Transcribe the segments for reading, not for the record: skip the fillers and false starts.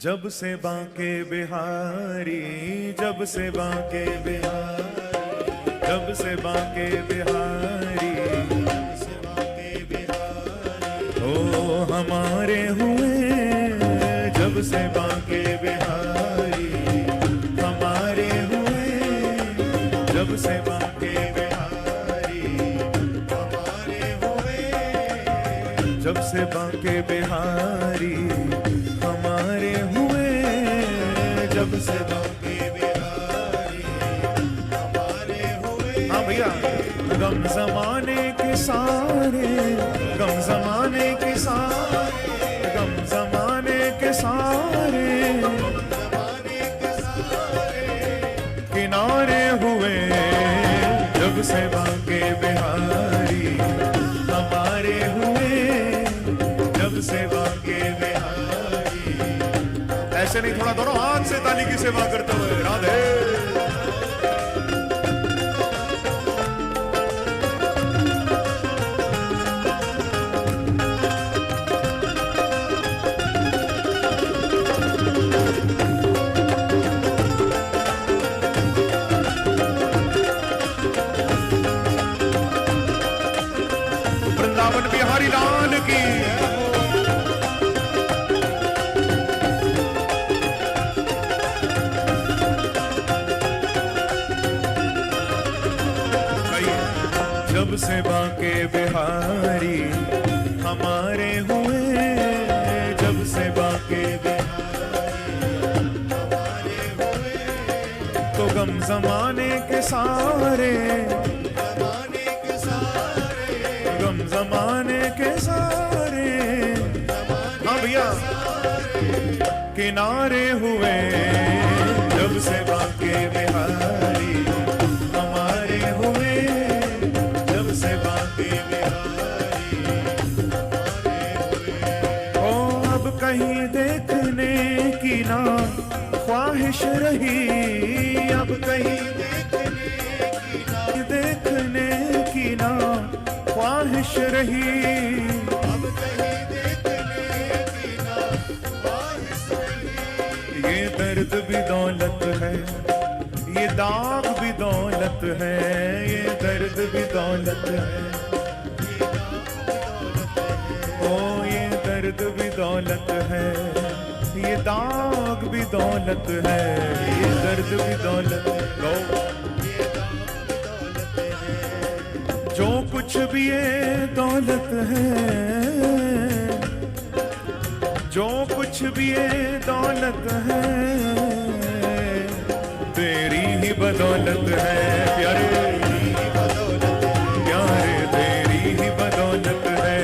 जब से बांके बिहारी, जब से बांके बिहारी, जब से बांके बिहारी, ओ हमारे हुए, जब से बांके बिहारी हमारे हुए, जब से बांके बिहारी हमारे हुए, जब से बांके बिहारी हमारे हुए, जब से बांके बिहारी हमारे हुए। हाँ भैया, गम जमाने के सारे, गम जमाने के सारे, गम जमाने के सारे, किनारे हुए, जब से बांके बिहारी हमारे हुए, जब से बांके बिहारी। ऐसे नहीं, थोड़ा दोनों हाथ से ताली की सेवा करते हुए राधे। वृंदावन बिहारी लाल की। जब से बांके बिहारी हमारे हुए, जब से बांके बिहारी हमारे हुए, तो गम जमाने के सारे, गम जमाने के सारे, हाँ भैया, किनारे हुए, जब से बांके बिहारी हमारे हुए, जब से बांके बिहारी हमारे हुए। ओ अब कहीं देखने की ना ख्वाहिश रही, अब कहीं देखने की ना ख्वाहिश रही, अब कहीं देखने की ना ख्वाहिश रही। ये दर्द भी दौलत है, ये दाग भी दौलत है, ये दर्द भी दौलत है, ओ ये दर्द भी दौलत है, ये दाग भी दौलत है, ये दर्द भी दौलत है। जो कुछ भी ये दौलत है, जो कुछ भी ये दौलत है, तेरी ही बदौलत है प्यारे, प्यारे तेरी ही बदौलत है,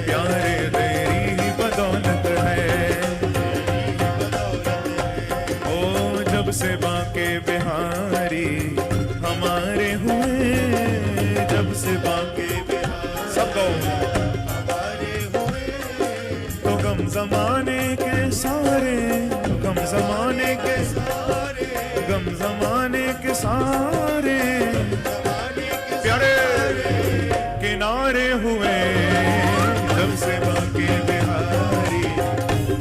प्यारे तेरी ही बदौलत है। ओ जब से बांके बिहारी हमारे हुए, जब से बांके बिहारी सबको हमारे हुए, तो गम जमाने के सारे, गम जमाने के सारे, गम जमाने के सारे, प्यारे किनारे हुए, जब से बांके बिहारी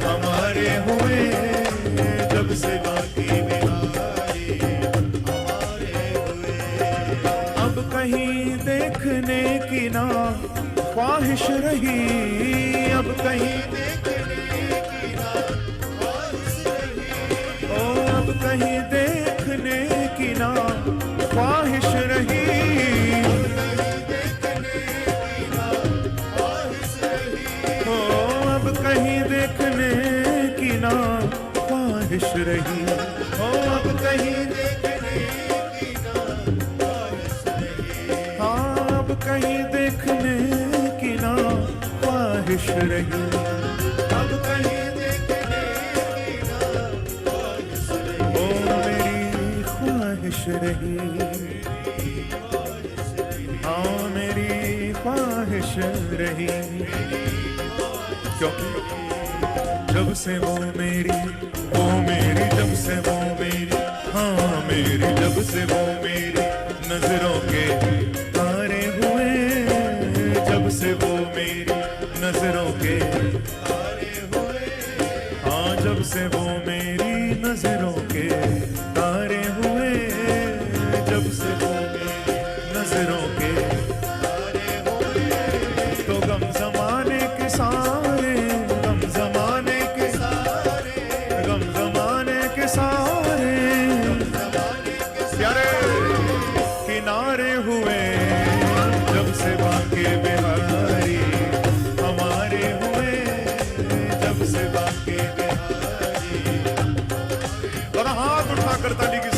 हमारे हुए, जब से बांके बिहारी हमारे हुए। अब कहीं देखने की ना ख्वाहिश रही, अब कहीं देखने की ना ख्वाहिश रही, ओ अब कहीं देखने की ना ख्वाहिश रही, ओ अब कहीं देखने की ना ख्वाहिश रही, ओ अब कहीं देखने की ना ख्वाहिश रही, हाँ अब कहीं देखने की ना ख्वाहिश रही, अब कहीं देखने की ना ख्वाहिश रही, ओ मेरी ख्वाहिश रही, हाँ मेरी ख्वाहिश रही, क्योंकि जब से वो मेरी, जब से वो मेरी, हाँ मेरी, जब से वो मेरी नजरों के तारे हुए, जब से वो मेरी नजरों के तारे हुए, से वो मेरी नजरों के तारे हुए, जब से वो मेरी नजरों के तारे हुए, तो गम जमाने के सारे, गम जमाने के सारे, गम जमाने के सारे प्यारे किनारे हुए, जब से बाके बिहारी हमारे हुए, जब से बाके बिहारी। और हाथ उठाकर ताली की